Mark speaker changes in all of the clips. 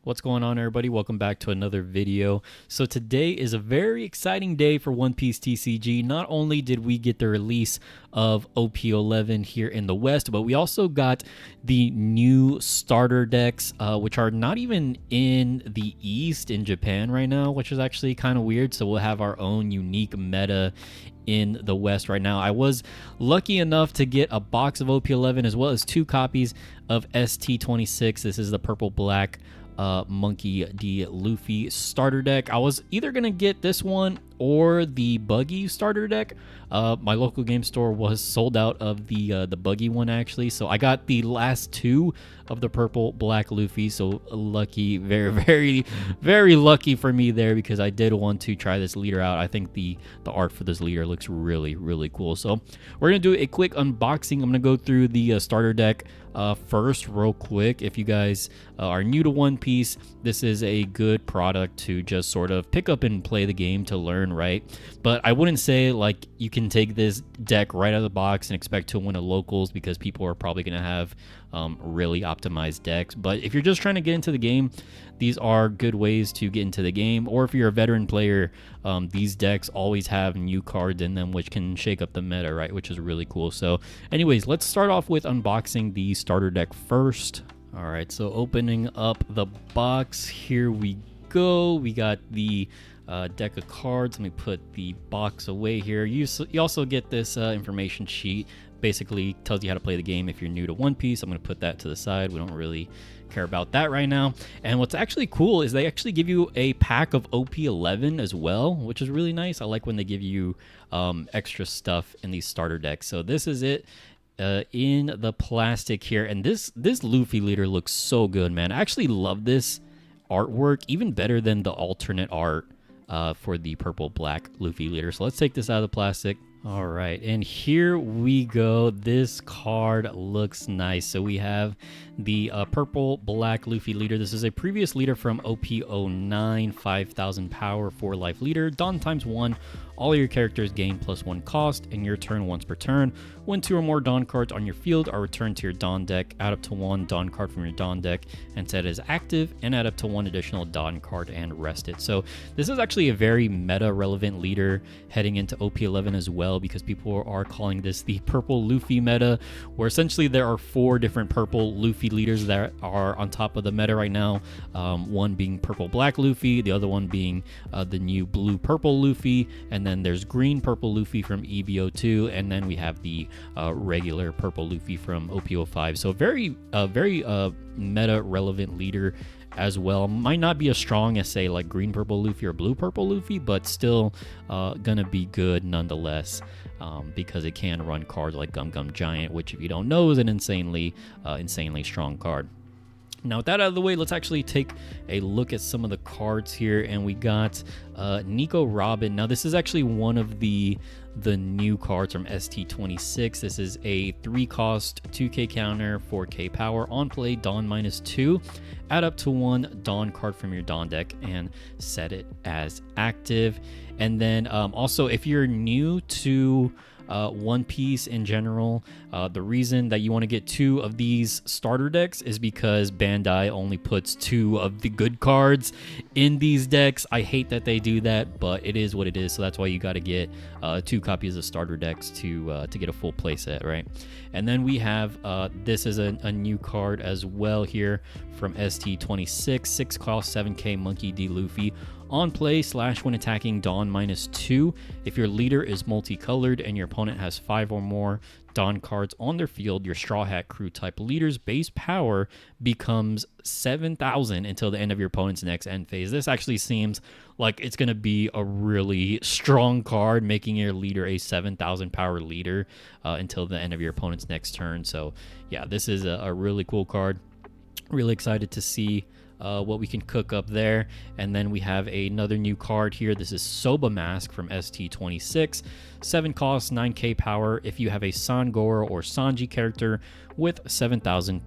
Speaker 1: What's going on, everybody? Welcome back to another video. So today is a very exciting day for One Piece TCG. Not only did we get the release of OP11 here in the West, but we also got the new starter decks, which are not even in the East in Japan right now, which is actually kind of weird. So we'll have our own unique meta in the West right now. I was lucky enough to get a box of OP11 as well as 2 copies of ST26. This is the purple black Monkey D Luffy starter deck. I was either gonna get this one or the Buggy starter deck. My local game store was sold out of the Buggy one actually, so I got the last 2 of the purple black Luffy. So lucky, very lucky for me there, because I did want to try this leader out. I think the art for this leader looks really cool. So we're gonna do a quick unboxing. I'm gonna go through the starter deck first real quick. If you guys are new to One Piece, this is a good product to just sort of pick up and play the game to learn, right? But I wouldn't say like you can take this deck right out of the box and expect to win a locals, because people are probably going to have really optimized decks. But if you're just trying to get into the game, these are good ways to get into the game. Or if you're a veteran player, these decks always have new cards in them which can shake up the meta, right? Which is really cool. So anyways, let's start off with unboxing the starter deck first. All right, so opening up the box, here we go. We got the deck of cards. Let me put the box away here. You also get this information sheet. Basically tells you how to play the game if you're new to One Piece. I'm going to put that to the side. We don't really care about that right now. And what's actually cool is they actually give you a pack of OP11 as well, which is really nice. I like when they give you extra stuff in these starter decks. So this is it in the plastic here. And this Luffy leader looks so good, man. I actually love this artwork, even better than the alternate art for the purple black Luffy leader. So let's take this out of the plastic. All right, and here we go. This card looks nice. So we have the purple black Luffy leader. This is a previous leader from OP09, 5,000 power, 4 life leader. Dawn ×1. All your characters gain +1 cost, and your turn once per turn. When 2 or more Dawn cards on your field are returned to your Dawn deck, add up to 1 Dawn card from your Dawn deck and set it as active, and add up to 1 additional Dawn card and rest it. So this is actually a very meta-relevant leader heading into OP11 as well, because people are calling this the purple Luffy meta, where essentially there are 4 different purple Luffy leaders that are on top of the meta right now. One being purple black Luffy, the other one being the new blue purple Luffy, and then there's green purple Luffy from EVO2, and then we have the regular purple Luffy from OP05. So very meta relevant leader as well. Might not be as strong as say like green purple Luffy or blue purple Luffy, but still gonna be good nonetheless, because it can run cards like Gum Gum Giant, which if you don't know is an insanely strong card. Now, with that out of the way, let's actually take a look at some of the cards here. And we got Nico Robin. Now, this is actually one of the new cards from ST26. This is a 3-cost, 2k counter, 4k power. On play, Dawn -2. Add up to 1 Dawn card from your Dawn deck and set it as active. And then also, if you're new to One Piece in general, the reason that you want to get 2 of these starter decks is because Bandai only puts 2 of the good cards in these decks. I hate that they do that, but it is what it is. So that's why you got to get 2 copies of starter decks to get a full playset, right? And then we have this is a new card as well here from ST26, 6 cost, 7k Monkey D Luffy. On play / when attacking, Dawn -2. If your leader is multicolored and your opponent has 5 or more Dawn cards on their field, your Straw Hat Crew type leader's base power becomes 7,000 until the end of your opponent's next end phase. This actually seems like it's going to be a really strong card, making your leader a 7,000 power leader until the end of your opponent's next turn. So yeah, this is a really cool card. Really excited to see what we can cook up there. And then we have another new card here. This is Soba Mask from ST26, 7 cost, 9k power. If you have a Sangoro or Sanji character with 7,000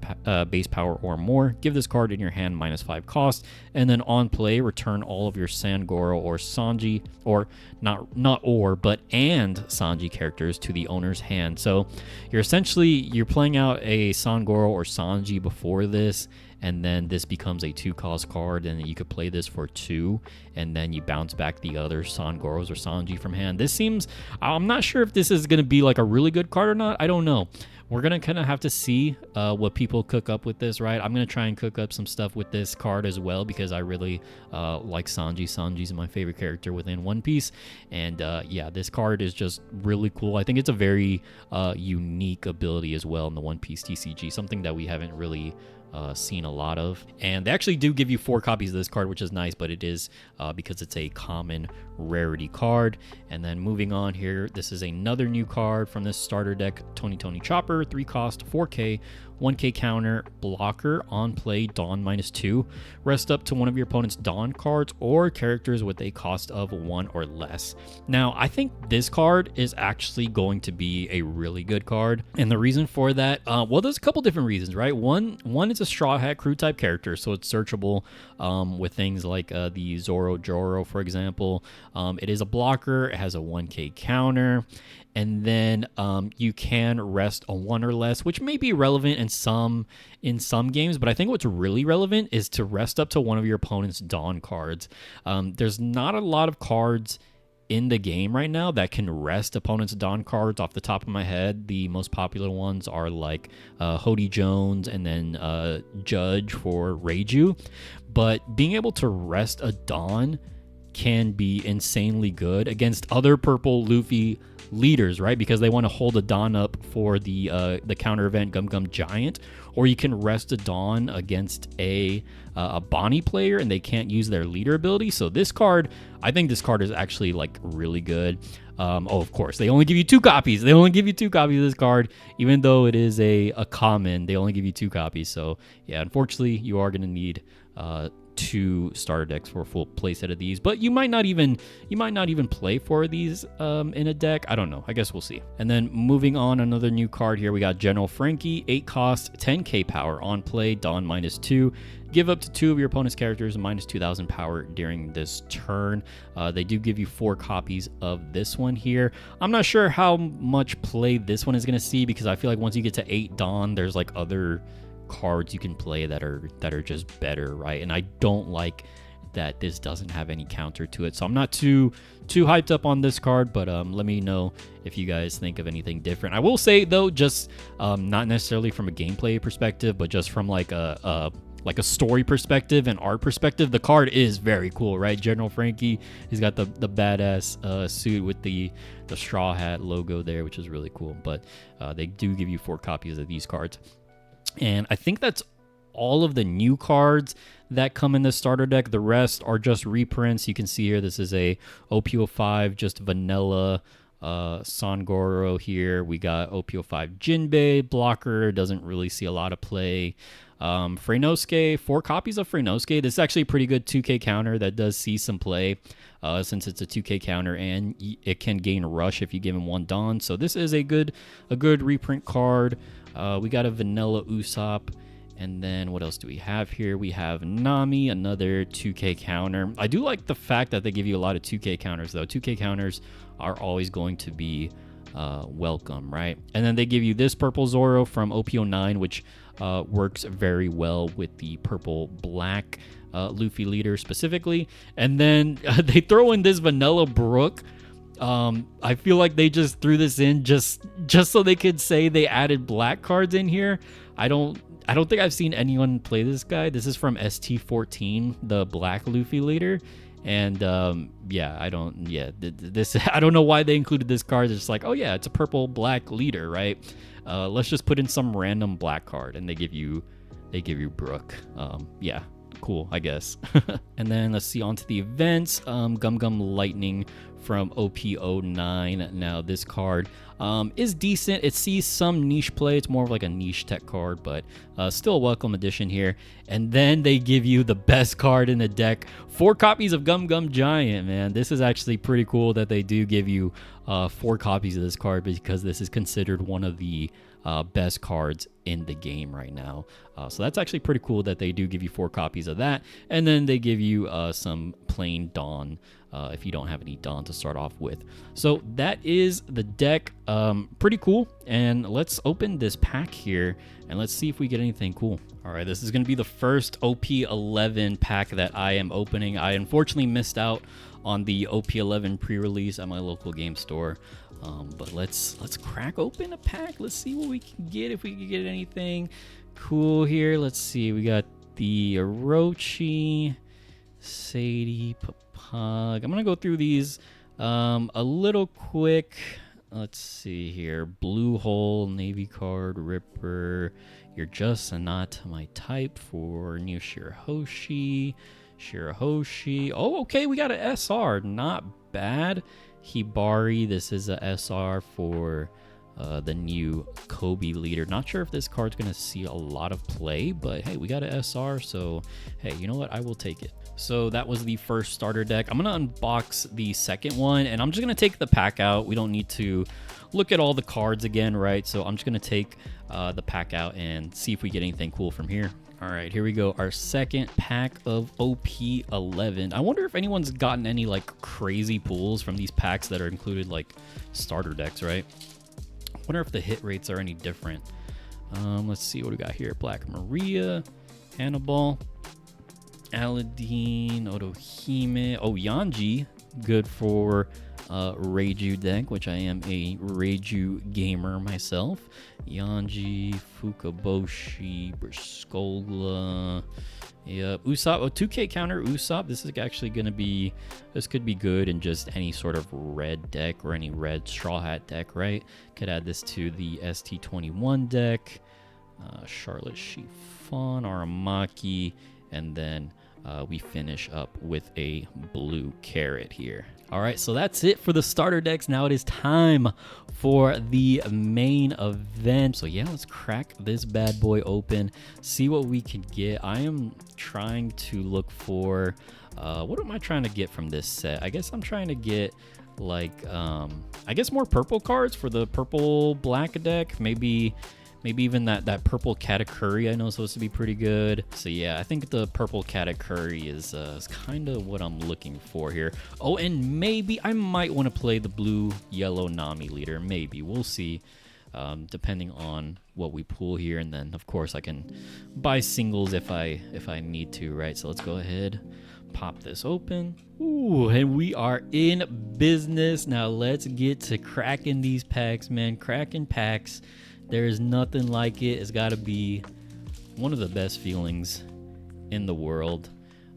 Speaker 1: base power or more, give this card in your hand -5 cost, and then on play return all of your Sangoro or Sanji, or and Sanji characters to the owner's hand. So you're playing out a Sangoro or Sanji before this, and then this becomes a 2-cost card, and you could play this for 2, and then you bounce back the other Sangoros or Sanji from hand. This seems, I'm not sure if this is going to be like a really good card or not. I don't know. We're going to kind of have to see what people cook up with this, right? I'm going to try and cook up some stuff with this card as well, because I really like Sanji. Sanji's my favorite character within One Piece. And yeah, this card is just really cool. I think it's a very unique ability as well in the One Piece TCG, something that we haven't really seen a lot of. And they actually do give you 4 copies of this card, which is nice, but it is because it's a common rarity card. And then moving on here, this is another new card from this starter deck, Tony Chopper, 3 cost, 4K, 1K counter, blocker, on play, Dawn -2. Rest up to one of your opponent's Dawn cards or characters with a cost of 1 or less. Now, I think this card is actually going to be a really good card. And the reason for that, well, there's a couple different reasons, right? One is a Straw Hat Crew type character, so it's searchable with things like the Zoro Joro, for example. It is a blocker, it has a 1K counter, and then you can rest a 1 or less, which may be relevant in some games, but I think what's really relevant is to rest up to one of your opponent's Dawn cards. There's not a lot of cards in the game right now that can rest opponents' Dawn cards. Off the top of my head, the most popular ones are like Hody Jones and then Judge for Reiju. But being able to rest a Dawn can be insanely good against other purple Luffy leaders, right? Because they want to hold a Dawn up for the counter event Gum Gum Giant, or you can rest a Dawn against a Bonnie player and they can't use their leader ability. So this card, I think this card is actually like really good. Oh, of course, they only give you 2 copies. They only give you 2 copies of this card, even though it is a common. They only give you 2 copies. So yeah, unfortunately, you are going to need 2 starter decks for a full playset of these, but you might not even play 4 of these in a deck. I don't know. I guess we'll see. And then moving on, another new card here. We got General Frankie, 8 cost, 10k power, on play, Dawn -2. Give up to 2 of your opponent's characters -2,000 power during this turn. They do give you 4 copies of this one here. I'm not sure how much play this one is going to see, because I feel like once you get to 8 Dawn, there's like other cards you can play that are just better, right? And I don't like that this doesn't have any counter to it, so I'm not too hyped up on this card. But let me know if you guys think of anything different. I will say though, just not necessarily from a gameplay perspective, but just from like a story perspective and art perspective, the card is very cool, right? General Frankie, he's got the badass suit with the straw hat logo there, which is really cool. But they do give you 4 copies of these cards. And I think that's all of the new cards that come in the starter deck. The rest are just reprints. You can see here, this is a OP05, just vanilla Sangoro here. We got OP05 Jinbei, blocker, doesn't really see a lot of play. Freinosuke, 4 copies of Freinosuke. This is actually a pretty good 2K counter that does see some play, since it's a 2K counter and it can gain rush if you give him 1 Dawn. So this is a good reprint card. We got a vanilla Usopp, and then what else do we have here? We have Nami, another 2K counter. I do like the fact that they give you a lot of 2K counters, though. 2K counters are always going to be welcome, right? And then they give you this purple Zoro from OP09, which works very well with the purple black Luffy leader specifically. And then they throw in this vanilla Brook. I feel like they just threw this in just so they could say they added black cards in here. I don't think I've seen anyone play this guy. This is from ST14, the black Luffy leader. And yeah, I don't know why they included this card. It's just like, oh yeah, it's a purple black leader, right? Let's just put in some random black card, and they give you Brook. Yeah, cool, I guess. And then let's see, on to the events. Gum Gum Lightning from OP09. Now this card is decent. It sees some niche play. It's more of like a niche tech card, but still a welcome addition here. And then they give you the best card in the deck, 4 copies of Gum Gum Giant, man. This is actually pretty cool that they do give you 4 copies of this card, because this is considered one of the best cards in the game right now. So that's actually pretty cool that they do give you 4 copies of that. And then they give you some plain Dawn if you don't have any Dawn to start off with. So that is the deck. Pretty cool. And let's open this pack here and let's see if we get anything cool. All right, this is going to be the first OP11 pack that I am opening. I unfortunately missed out on the OP11 pre-release at my local game store. But let's crack open a pack. Let's see what we can get, if we can get anything cool here. Let's see. We got the Orochi, Sadie, Papag. I'm gonna go through these a little quick. Let's see here. Blue Hole, Navy Card, Ripper. You're just not my type for New Shirahoshi. Oh, okay. We got an SR. Not bad. Hibari. This is a SR for the new Kobe leader. Not sure if this card's going to see a lot of play, but hey, we got an SR, so hey, you know what? I will take it. So that was the first starter deck. I'm going to unbox the second one, and I'm just going to take the pack out. We don't need to look at all the cards again, right? So I'm just going to take the pack out and see if we get anything cool from here. All right, here we go. Our second pack of OP11. I wonder if anyone's gotten any like crazy pulls from these packs that are included like starter decks, right? I wonder if the hit rates are any different. Let's see what we got here. Black Maria, Hannibal, Aladdin, Otohime. Oh, Yanji, good for Reiju deck, which I am a Reiju gamer myself. Yanji, Fukaboshi, Briscola. Yep, Usopp. Oh, 2K counter Usopp. This is actually going to be, this could be good in just any sort of red deck or any red Straw Hat deck, right? Could add this to the ST21 deck. Charlotte Chiffon, Aramaki, and then we finish up with a blue carrot here. All right, so that's it for the starter decks. Now it is time for the main event. So yeah, let's crack this bad boy open, see what we can get. I am trying to look for, what am I trying to get from this set? I guess I'm trying to get like, I guess more purple cards for the purple black deck. Maybe even that purple Katakuri I know is supposed to be pretty good. So yeah, I think the purple Katakuri is kind of what I'm looking for here. Oh, and maybe I might want to play the blue-yellow Nami leader. Maybe. We'll see, depending on what we pull here. And then, of course, I can buy singles if I need to, right? So let's go ahead, pop this open. Ooh, and we are in business. Now let's get to cracking these packs, man. Cracking packs. There is nothing like it. It's got to be one of the best feelings in the world.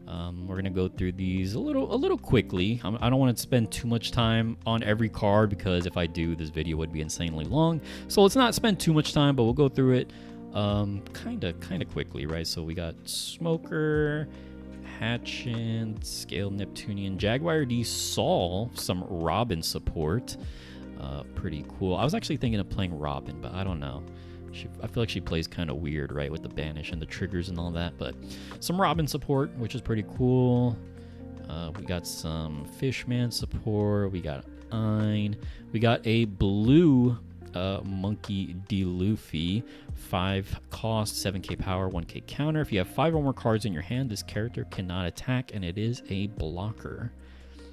Speaker 1: We're gonna go through these a little quickly. I don't want to spend too much time on every card, because if I do, this video would be insanely long. So let's not spend too much time, but we'll go through it kind of quickly, right? So we got Smoker, Hatchin, Scale Neptunian, Jaguar D, Saul, some Robin support. Pretty cool. I was actually thinking of playing Robin, but I don't know. I feel like she plays kind of weird, right, with the banish and the triggers and all that. But some Robin support, which is pretty cool. We got some Fishman support. We got Ein. We got a blue Monkey D. Luffy. 5 cost, 7k power, 1k counter. If you have 5 or more cards in your hand, this character cannot attack, and it is a blocker.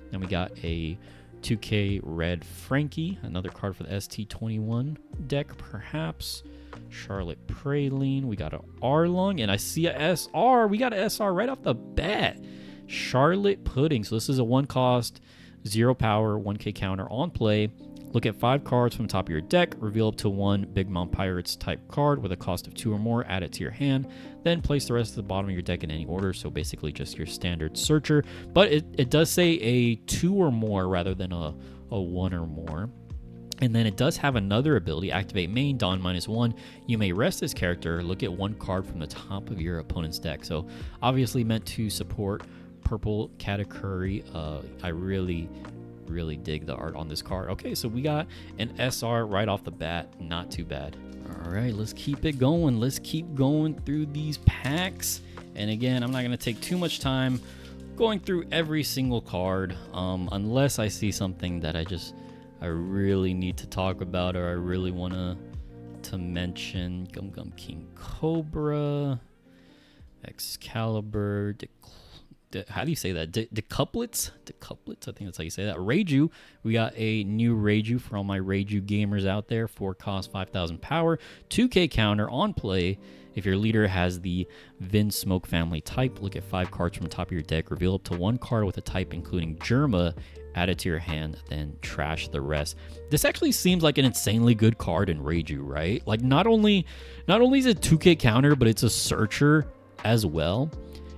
Speaker 1: Then we got a 2k red Frankie, another card for the ST21 deck, perhaps. Charlotte Praline. We got an Arlong, and I see a SR. We got an SR right off the bat. Charlotte Pudding. So this is a 1 cost, 0 power, 1k counter on play. Look at 5 cards from the top of your deck, reveal up to 1 Big Mom Pirates type card with a cost of 2 or more, add it to your hand, then place the rest of the bottom of your deck in any order, so basically just your standard searcher. But it does say a 2 or more rather than a 1 or more. And then it does have another ability, activate main, Dawn -1. You may rest this character, look at 1 card from the top of your opponent's deck. So obviously meant to support purple Katakuri. I really dig the art on this card. Okay, so we got an SR right off the bat. Not too bad. All right, let's keep it going. Let's keep going through these packs. And again, I'm not going to take too much time going through every single card, unless I see something that I really need to talk about, or I really want to mention. Gum King Cobra, Excalibur, how do you say that? Decuplets? Decuplets, I think that's how you say that. Reiju, we got a new Reiju for all my Reiju gamers out there. 4 cost, 5,000 power, 2k counter on play. If your leader has the Vin Smoke family type, look at 5 cards from the top of your deck, reveal up to 1 card with a type including Germa, add it to your hand, then trash the rest. This actually seems like an insanely good card in Reiju, right? Like not only is it 2k counter, but it's a searcher as well.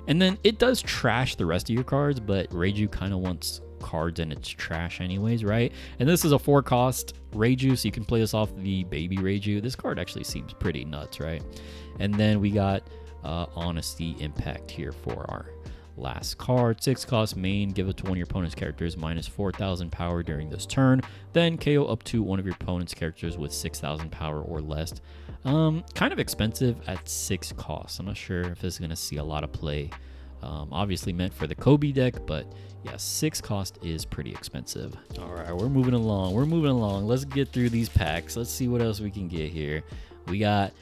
Speaker 1: And then it does trash the rest of your cards, but Reiju kind of wants cards in its trash anyways, right? And this is a 4 cost Reiju, so you can play this off the baby Reiju. This card actually seems pretty nuts, right? And then we got Honesty Impact here for our last card. 6 cost main, give it to one of your opponent's characters, minus 4,000 power during this turn. Then KO up to one of your opponent's characters with 6,000 power or less. Kind of expensive at 6 costs. I'm not sure if this is going to see a lot of play. Obviously meant for the Kobe deck, but yeah, 6 cost is pretty expensive. All right, we're moving along. Let's get through these packs. Let's see what else we can get here. We got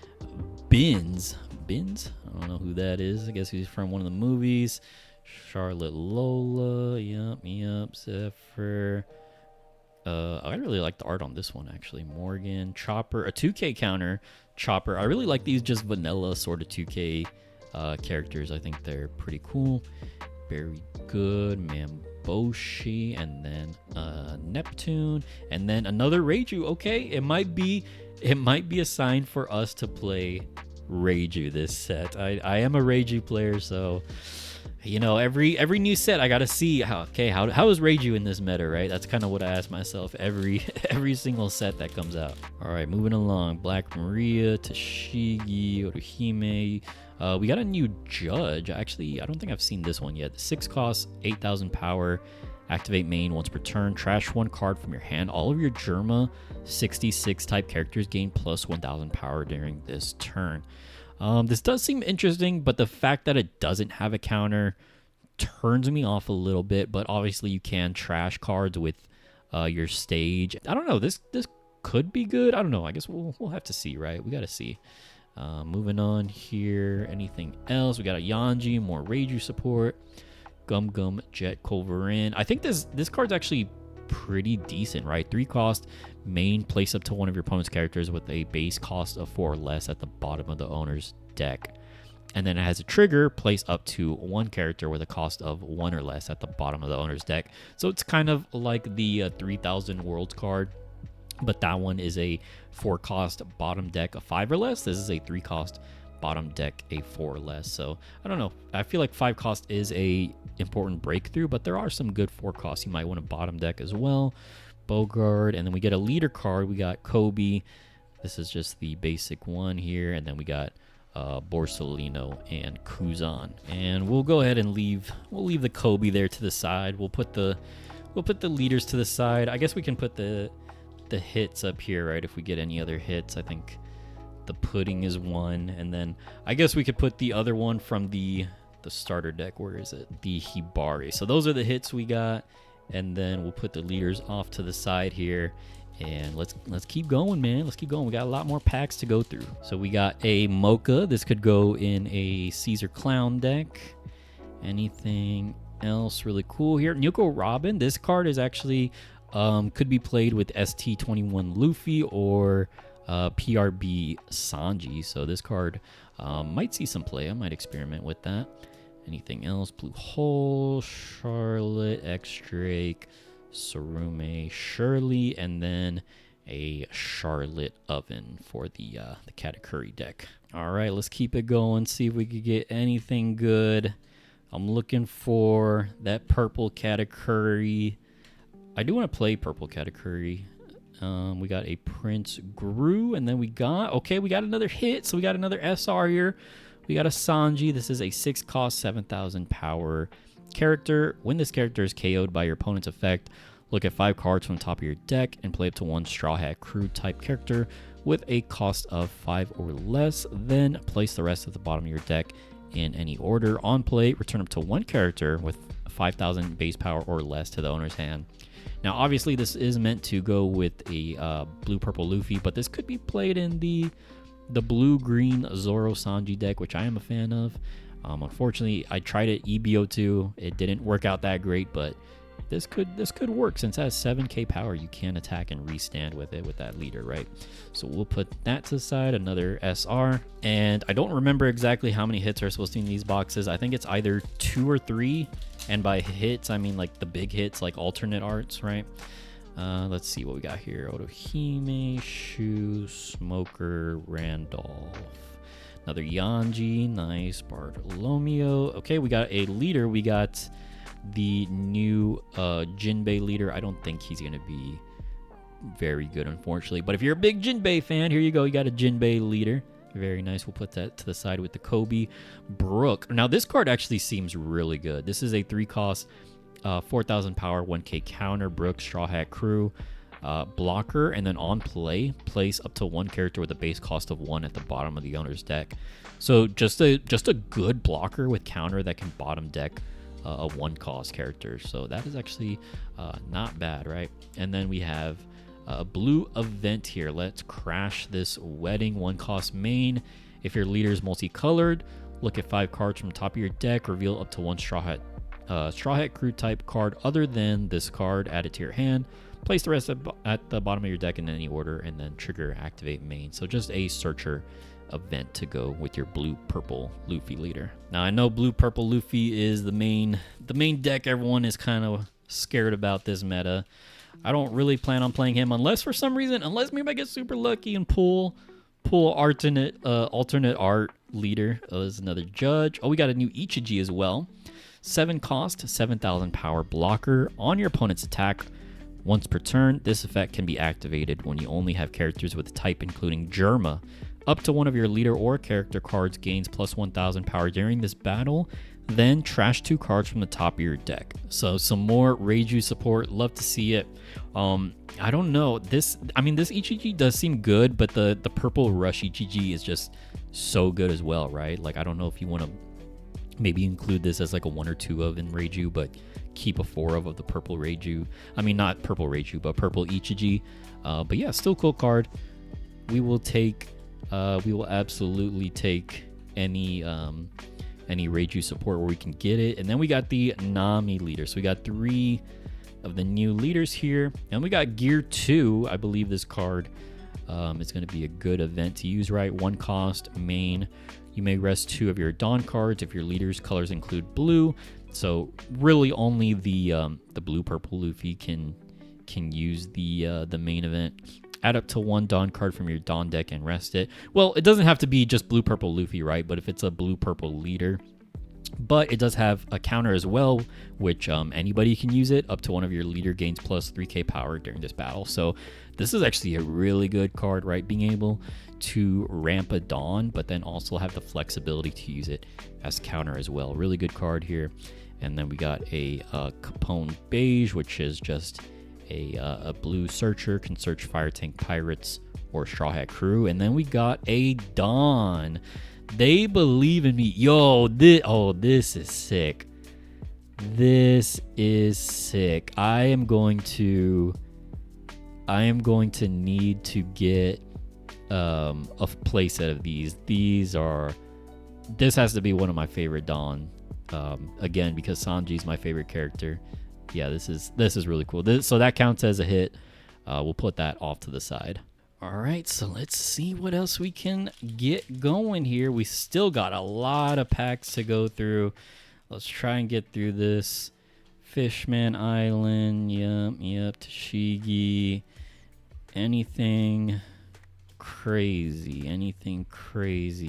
Speaker 1: Bins. I don't know who that is. I guess he's from one of the movies. Charlotte Lola. Yep. Zephyr. I really like the art on this one, actually. Morgan. Chopper. A 2k counter. Chopper. I really like these just vanilla sort of 2k characters. I think they're pretty cool. Very good. Mamboshi. And then Neptune. And then another Reiju. Okay, it might be a sign for us to play Reiju this set. I am a Reiju player, so you know, every new set I gotta see how is Reiju in this meta, right? That's kind of what I ask myself every single set that comes out. All right, moving along. Black Maria, Tashigi, Oruhime. We got a new Judge. Actually, I don't think I've seen this one yet. 6 costs, 8,000 power. Activate main once per turn. Trash 1 card from your hand. All of your Germa 66 type characters gain plus 1,000 power during this turn. This does seem interesting, but the fact that it doesn't have a counter turns me off a little bit. But obviously, you can trash cards with your stage. I don't know. This could be good. I don't know. I guess we'll have to see, right? We got to see. Moving on here. Anything else? We got a Yanji, more Reiju support. Gum Jet Culverin. I think this card's actually pretty decent, right? 3 cost main, place up to one of your opponent's characters with a base cost of 4 or less at the bottom of the owner's deck. And then it has a trigger, place up to 1 character with a cost of 1 or less at the bottom of the owner's deck. So it's kind of like the 3000 Worlds card, but that one is a 4 cost bottom deck of 5 or less. This is a 3 cost bottom deck a 4 or less. So I don't know. I feel like 5 cost is a important breakthrough, but there are some good 4 costs you might want to bottom deck as well. Bogard, and then we get a leader card. We got Kobe. This is just the basic one here, and then we got Borsalino and Kuzan. And we'll go ahead and leave the Kobe there to the side. We'll put the leaders to the side. I guess we can put the hits up here, right? If we get any other hits, I think the pudding is one, and then I guess we could put the other one from the starter deck. Where is it? The Hibari. So those are the hits we got, and then we'll put the leaders off to the side here, and let's keep going, man. Let's keep going. We got a lot more packs to go through. So we got a Mocha. This could go in a Caesar Clown deck. Anything else really cool here? Nyuko Robin. This card is actually could be played with ST21 Luffy or PRB Sanji. So this card might see some play. I might experiment with that. Anything else? Blue Hole, Charlotte, X-Drake, Sarume, Shirley, and then a Charlotte Oven for the Katakuri deck. All right, let's keep it going. See if we could get anything good. I'm looking for that purple Katakuri. I do want to play purple Katakuri. We got a Prince Gru, and then we got another hit. So we got another SR here. We got a Sanji. This is a 6 cost, 7,000 power character. When this character is KO'd by your opponent's effect, look at 5 cards from the top of your deck and play up to 1 Straw Hat Crew type character with a cost of 5 or less. Then place the rest at the bottom of your deck in any order. On play, return up to 1 character with 5,000 base power or less to the owner's hand. Now, obviously, this is meant to go with a blue-purple Luffy, but this could be played in the blue-green Zoro Sanji deck, which I am a fan of. Unfortunately, I tried it EBO2. It didn't work out that great, but this could work. Since it has 7k power, you can attack and restand with it with that leader, right? So we'll put that to the side, another SR. And I don't remember exactly how many hits are supposed to be in these boxes. I think it's either 2 or 3. And by hits, I mean like the big hits, like alternate arts, right? Let's see what we got here. Otohime, Shu, Smoker, Randolph. Another Yanji, nice. Bartolomeo. Okay, we got a leader. We got the new Jinbei leader. I don't think he's going to be very good, unfortunately. But if you're a big Jinbei fan, here you go. You got a Jinbei leader. Very nice. We'll put that to the side with the Kobe. Brook. Now, this card actually seems really good. This is a 3-cost, 4,000 power, 1k counter. Brook, Straw Hat Crew. Blocker, and then on play, place up to 1 character with a base cost of 1 at the bottom of the owner's deck. So just a good blocker with counter that can bottom deck a 1-cost character. So that is actually not bad, right? And then we have a blue event here. Let's crash this wedding 1-cost main. If your leader is multicolored, look at 5 cards from the top of your deck, reveal up to 1 Straw Hat Crew type card other than this card, add it to your hand. Place the rest at the bottom of your deck in any order, and then trigger activate main. So just a searcher event to go with your blue-purple Luffy leader. Now I know blue-purple Luffy is the main deck. Everyone is kind of scared about this meta. I don't really plan on playing him unless for some reason, maybe I get super lucky and pull alternate art leader. There's another judge. Oh, we got a new Ichiji as well. 7 cost, 7,000 power blocker on your opponent's attack. Once per turn, this effect can be activated when you only have characters with a type including Germa. Up to one of your leader or character cards gains plus 1,000 power during this battle. Then trash 2 cards from the top of your deck. So some more Reiju support. Love to see it. I don't know. This Ichiji does seem good, but the purple Rush Ichiji is just so good as well, right? Like, I don't know if you want to maybe include this as like a 1 or 2 of in Reiju, but keep a 4 of the purple Reiju. I mean, not purple Reiju, but purple Ichiji. But yeah, still cool card. We will absolutely take any Reiju support where we can get it. And then we got the Nami leader. So we got 3 of the new leaders here. And we got Gear 2. I believe this card is going to be a good event to use, right? 1 cost, main. You may rest 2 of your Dawn cards if your leader's colors include blue. So really only the blue-purple Luffy can use the main event. Add up to 1 Dawn card from your Dawn deck and rest it. Well, it doesn't have to be just blue-purple Luffy, right? But if it's a blue-purple leader. But it does have a counter as well, which anybody can use it. Up to 1 of your leader gains plus 3k power during this battle. So this is actually a really good card, right? Being able to ramp a Dawn, but then also have the flexibility to use it as counter as well. Really good card here. And then we got a Capone Beige, which is just a blue searcher, can search Fire Tank Pirates or Straw Hat Crew. And then we got a Dawn. They believe in me. Yo, this is sick. This is sick. I am going to need to get a playset of these. This has to be one of my favorite Dawn. Again, because Sanji's my favorite character. Yeah, this is really cool. So that counts as a hit. We'll put that off to the side. All right, so let's see what else we can get going here. We still got a lot of packs to go through. Let's try and get through this. Fishman Island, yep, Tashigi. Anything crazy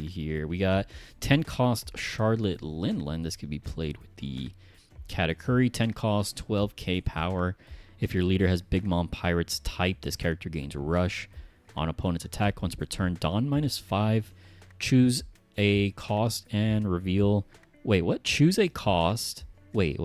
Speaker 1: here? We got 10 cost Charlotte Linland. This could be played with the Katakuri. 10 cost, 12k power. If your leader has Big Mom Pirates type, this character gains Rush on opponent's attack once per turn. Dawn -5. Choose a cost and reveal. Wait, what? Choose a cost. Wait.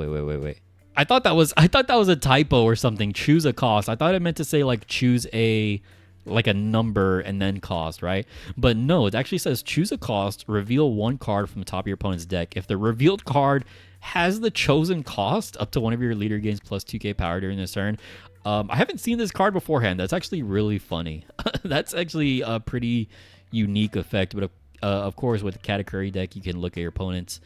Speaker 1: I thought that was a typo or something. Choose a cost. I thought it meant to say like choose a number and then cost, right? But no, it actually says choose a cost, reveal 1 card from the top of your opponent's deck. If the revealed card has the chosen cost, up to 1 of your leader gains plus 2k power during this turn. I haven't seen this card beforehand. That's actually really funny. That's actually a pretty unique effect, but of course, with the Katakuri deck, you can look at your opponent's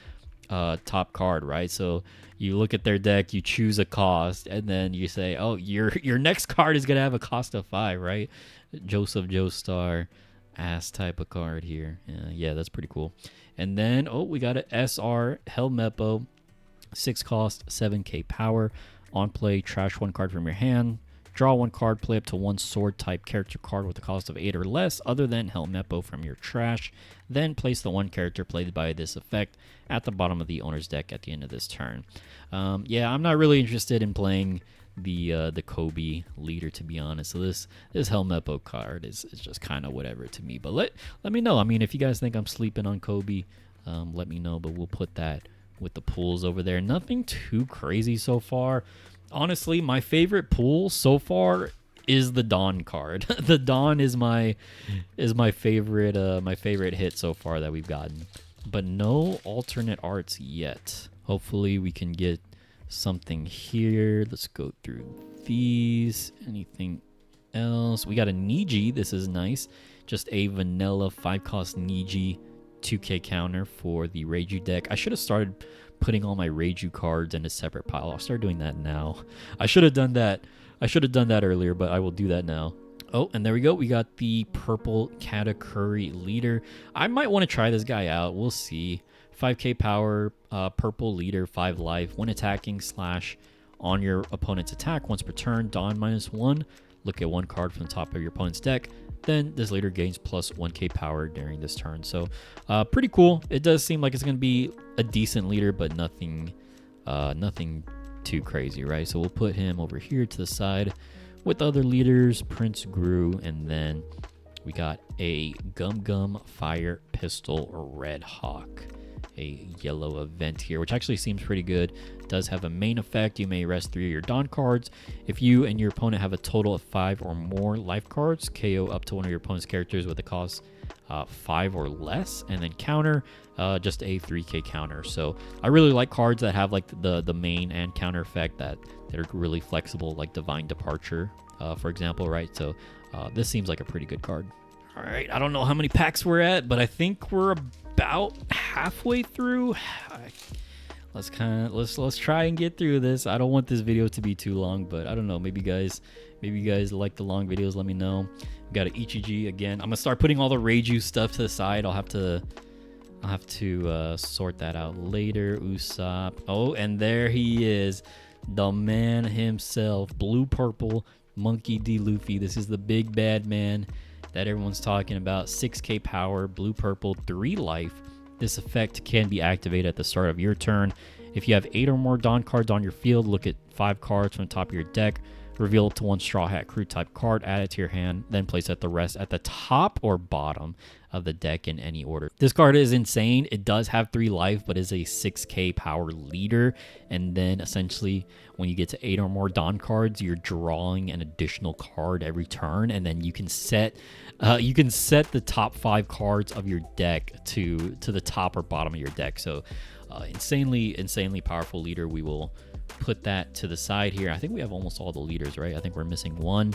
Speaker 1: top card, right? So you look at their deck, you choose a cost, and then you say, oh, your next card is gonna have a cost of 5, right? Joseph Joestar, ass type of card here. Yeah, that's pretty cool. And then we got an SR Helmeppo, 6 cost, 7k power. On play, trash 1 card from your hand. Draw 1 card, play up to 1 sword type character card with a cost of 8 or less other than Helmeppo from your trash. Then place the 1 character played by this effect at the bottom of the owner's deck at the end of this turn. Yeah, I'm not really interested in playing the Kobe leader, to be honest. So this Helmeppo card is just kind of whatever to me. But let me know. I mean, if you guys think I'm sleeping on Kobe, let me know. But we'll put that with the pools over there. Nothing too crazy so far. Honestly, my favorite pool so far is the Dawn card. The Dawn is my favorite hit so far that we've gotten. But no alternate arts yet. Hopefully we can get something here. Let's go through these. Anything else? We got a Niji. This is nice. Just a vanilla 5-cost Niji 2k counter for the Reiju deck. I should have started putting all my Reiju cards in a separate pile. I'll start doing that now. I should have done that earlier, but I will do that now. Oh, and there we go. We got the purple Katakuri leader. I might want to try this guy out. We'll see. 5k power, purple leader, 5 life. When attacking / on your opponent's attack once per turn, Dawn -1. Look at 1 card from the top of your opponent's deck. Then this leader gains plus 1k power during this turn. So pretty cool. It does seem like it's going to be a decent leader, but nothing too crazy, right? So we'll put him over here to the side with other leaders, Prince Gru, and then we got a Gum Gum Fire Pistol Red Hawk, a yellow event here, which actually seems pretty good. It does have a main effect. You may rest 3 of your Dawn cards. If you and your opponent have a total of 5 or more life cards, KO up to one of your opponent's characters with a cost 5 or less, and then counter just a 3k counter. So I really like cards that have like the main and counter effect that are really flexible, like Divine Departure, for example, right? So this seems like a pretty good card. All right, I don't know how many packs we're at, but I think we're about halfway through. Let's try and get through this. I don't want this video to be too long, but I don't know. Maybe you guys like the long videos. Let me know. We got an Ichiji again. I'm gonna start putting all the Reiju stuff to the side. I'll have to sort that out later. Usopp. Oh, and there he is, the man himself, blue purple Monkey D. Luffy. This is the big bad man that everyone's talking about. 6k power, blue purple, 3 life. This effect can be activated at the start of your turn. If you have 8 or more Dawn cards on your field, look at 5 cards from the top of your deck, reveal it to 1 Straw Hat Crew type card, add it to your hand, then place the rest at the top or bottom of the deck in any order. This card is insane. It does have 3 life, but is a 6k power leader. And then essentially when you get to 8 or more Dawn cards, you're drawing an additional card every turn, and then you can set the top 5 cards of your deck to the top or bottom of your deck. So insanely powerful leader. We will put that to the side here. I think we have almost all the leaders, right? I think we're missing 1.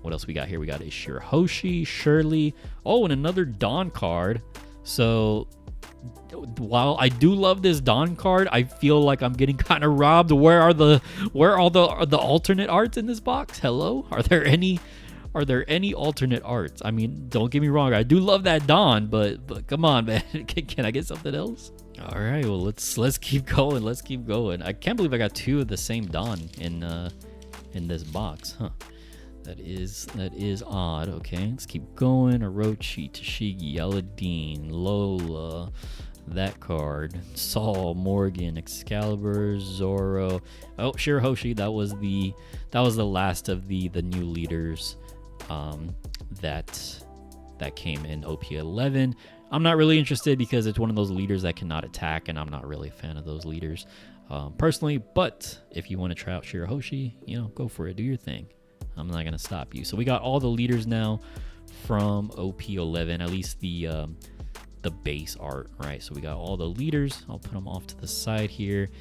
Speaker 1: What else we got here? We got a Shirahoshi, Shirley. Oh, and another Dawn card. So while I do love this Dawn card, I feel like I'm getting kind of robbed. Where are the alternate arts in this box? Hello? Are there any alternate arts? I mean, don't get me wrong, I do love that Dawn, but come on, man. Can I get something else? All right, well, let's keep going. Let's keep going. I can't believe I got 2 of the same Dawn in this box, huh? That is odd. Okay, let's keep going. Orochi, Tashigi, Aladdin, Lola, that card, Saul, Morgan, Excalibur, Zoro. Oh, Shirahoshi. That was the last of the new leaders that came in OP11. I'm not really interested because it's one of those leaders that cannot attack, and I'm not really a fan of those leaders personally. But if you want to try out Shirahoshi, go for it. Do your thing. I'm not gonna stop you. So we got all the leaders now from OP11, at least the base art, right? So we got all the leaders. I'll put them off to the side here.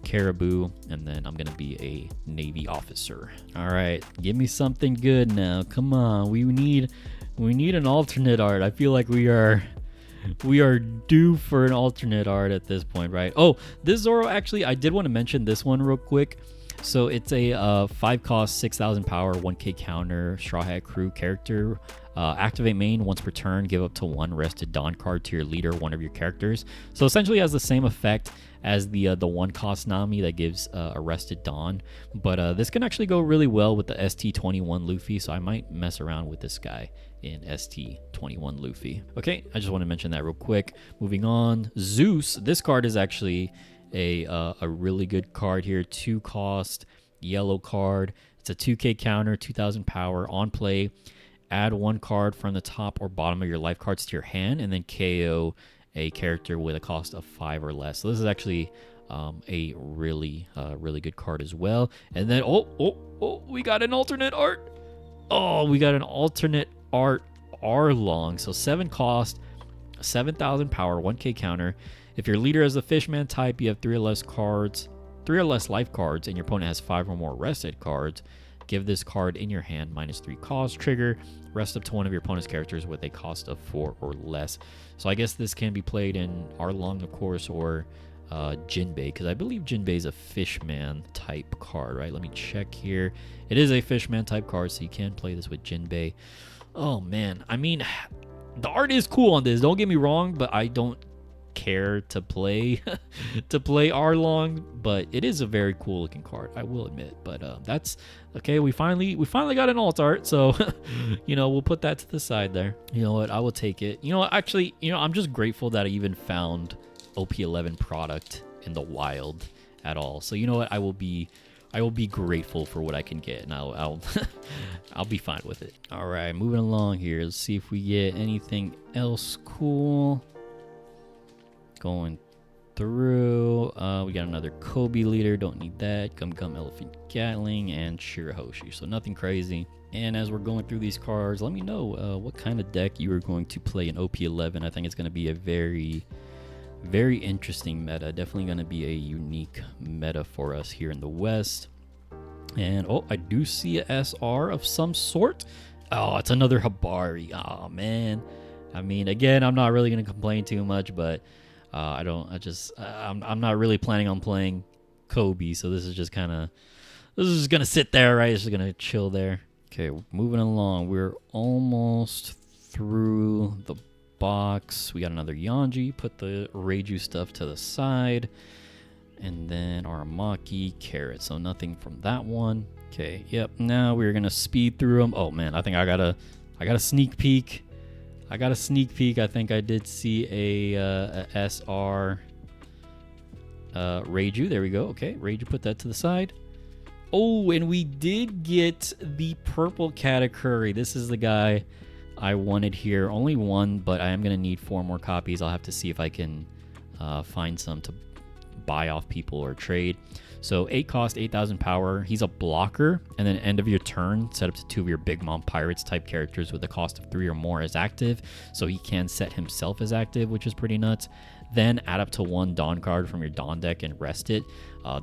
Speaker 1: Caribou, and then I'm gonna be a Navy officer. All right, give me something good now. Come on, we need an alternate art. I feel like we are we are due for an alternate art at this point, right? Oh, this Zoro, actually, I did want to mention this one real quick. So it's a 5 cost, 6,000 power, 1k counter, Straw Hat Crew character. Activate main once per turn, give up to 1 rested Dawn card to your leader, one of your characters. So essentially has the same effect as the 1 cost Nami that gives a rested Dawn. But this can actually go really well with the ST21 Luffy, so I might mess around with this guy in ST21 Luffy. Okay, I just want to mention that real quick. Moving on, Zeus. This card is actually a really good card here. 2 cost, yellow card. It's a 2k counter, 2,000 power. On play, add 1 card from the top or bottom of your life cards to your hand, and then KO a character with a cost of 5 or less. So this is actually a really good card as well. And then we got an alternate art. Oh, we got an alternate art Arlong. So 7 cost, 7,000 power, 1k counter. If your leader is a fishman type, you have 3 or less cards, 3 or less life cards, and your opponent has 5 or more rested cards, give this card in your hand -3 cost. Trigger, rest up to one of your opponent's characters with a cost of 4 or less. So I guess this can be played in Arlong, of course, or Jinbei, because I believe Jinbei is a fishman type card, right? Let me check here. It is a fishman type card, so you can play this with Jinbei. Oh man, I mean, the art is cool on this, don't get me wrong, but I don't care to play Arlong, but it is a very cool looking card, I will admit. But that's okay. We finally got an alt art, so we'll put that to the side there. You know what, I will take it. Actually, I'm just grateful that I even found OP11 product in the wild at all. So you know what, I will be grateful for what I can get, and I'll I'll be fine with it. All right, moving along here. Let's see if we get anything else cool. Going through, we got another Kobe leader, don't need that. Gum Gum Elephant Gatling and Shirahoshi, so nothing crazy. And as we're going through these cards, let me know what kind of deck you are going to play in OP11. I think it's going to be a very interesting meta, definitely going to be a unique meta for us here in the West. And I do see a SR of some sort. Oh, it's another Habari. Oh man, I mean, again, I'm not really going to complain too much, but I'm not really planning on playing Kobe, so this is just gonna sit there, right? It's just gonna chill there. Okay, moving along. We're almost through the box. We got another Yanji. Put the Reiju stuff to the side, and then Aramaki, Carrot. So nothing from that one. Okay, yep. Now we're gonna speed through them. Oh man, I think I got a sneak peek. I think I did see a SR Reiju. There we go. Okay, Reiju, put that to the side. Oh, and we did get the purple Katakuri. This is the guy I wanted here. Only one, but I am going to need 4 more copies. I'll have to see if I can find some to buy off people or trade. So 8 cost, 8,000 power. He's a blocker, and then end of your turn, set up to 2 of your Big Mom Pirates type characters with a cost of 3 or more as active. So he can set himself as active, which is pretty nuts. Then add up to 1 Dawn card from your Dawn deck and rest it.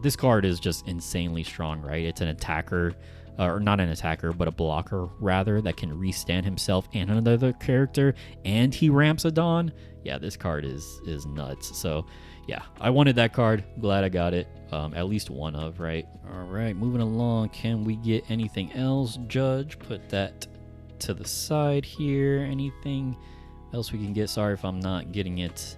Speaker 1: This card is just insanely strong, right? It's an attacker, or not an attacker, but a blocker rather, that can restand himself and another character, and he ramps a Dawn. Yeah, this card is nuts. So yeah, I wanted that card. Glad I got it. At least one of, right? All right, moving along. Can we get anything else, Judge? Put that to the side here. Anything else we can get? Sorry if I'm not getting it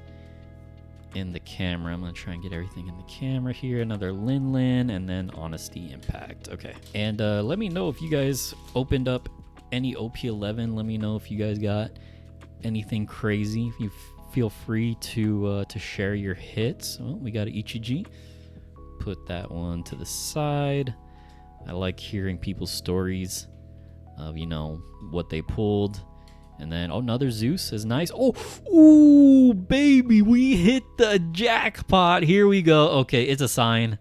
Speaker 1: in the camera. I'm going to try and get everything in the camera here. Another Lin, and then Honesty Impact. Okay. And let me know if you guys opened up any OP11. Let me know if you guys got anything crazy. If you feel free to share your hits. Well, we got an Ichiji. Put that one to the side. I like hearing people's stories of, what they pulled. And then, another Zeus is nice. Ooh, baby, we hit the jackpot. Here we go. Okay, it's a sign.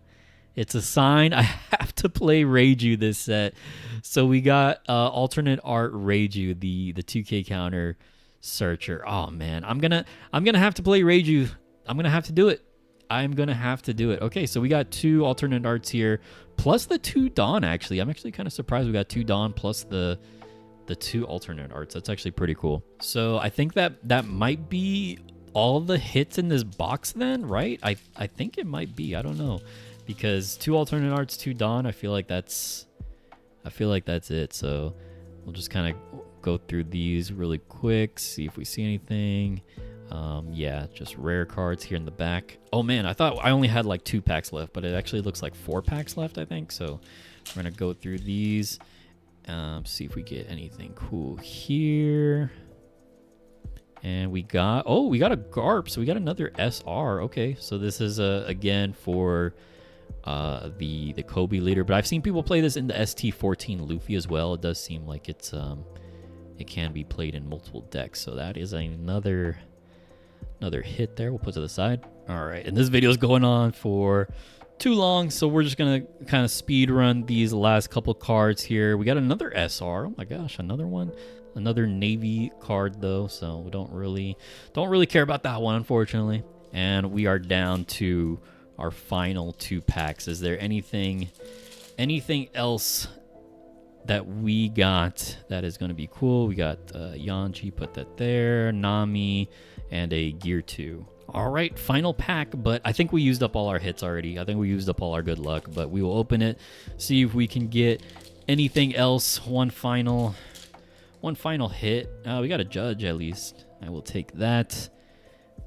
Speaker 1: I have to play Reiju this set. So we got alternate art Reiju, the 2K counter searcher. Oh man, I'm gonna have to play Reiju. I'm gonna have to do it. Okay, so we got 2 alternate arts here, plus the 2 Dawn. Actually, I'm actually kind of surprised we got 2 Dawn plus the 2 alternate arts. That's actually pretty cool. So I think that might be all the hits in this box then, right? I think it might be. I don't know. Because 2 alternate arts, 2 Dawn, I feel like that's it. So we'll just kind of go through these really quick, see if we see anything. Yeah, just rare cards here in the back. Oh man, I thought I only had like 2 packs left, but it actually looks like 4 packs left, I think. So we're gonna go through these, see if we get anything cool here. And we got a Garp, so we got another SR. Okay, so this is again for the Kobe leader, but I've seen people play this in the ST14 Luffy as well. It does seem like it can be played in multiple decks, so that is another hit there. We'll put to the side. All right, and this video is going on for too long, so we're just gonna kind of speed run these last couple cards here. We got another SR. Oh my gosh, another one. Another Navy card though, so we don't really care about that one, unfortunately. And we are down to our final 2 packs. Is there anything else that we got that is going to be cool? We got Yanji, put that there, Nami, and a Gear 2. All right, final pack, but I think we used up all our hits already. I think we used up all our good luck, but we will open it, see if we can get anything else. One final hit. We got a Judge at least. I will take that.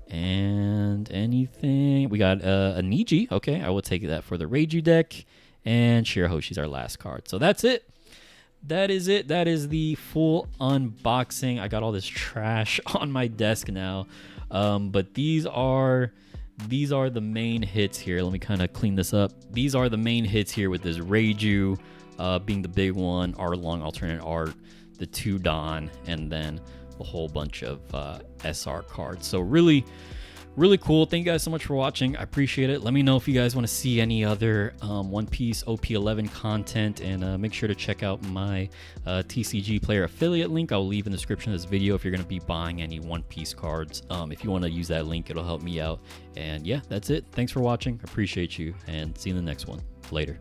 Speaker 1: And anything. We got a Niji. Okay, I will take that for the Reiju deck. And Shirahoshi's our last card. So that's it. That is it. That is the full unboxing. I got all this trash on my desk now. But these are the main hits here. Let me kind of clean this up. These are the main hits here, with this Reiju being the big one, our long alternate art, the 2 Dawn, and then a whole bunch of SR cards. So really cool. Thank you guys so much for watching. I appreciate it. Let me know if you guys want to see any other One Piece OP11 content, and make sure to check out my TCG player affiliate link. I'll leave in the description of this video if you're going to be buying any One Piece cards. If you want to use that link, it'll help me out. And yeah, that's it. Thanks for watching. Appreciate you, and see you in the next one. Later.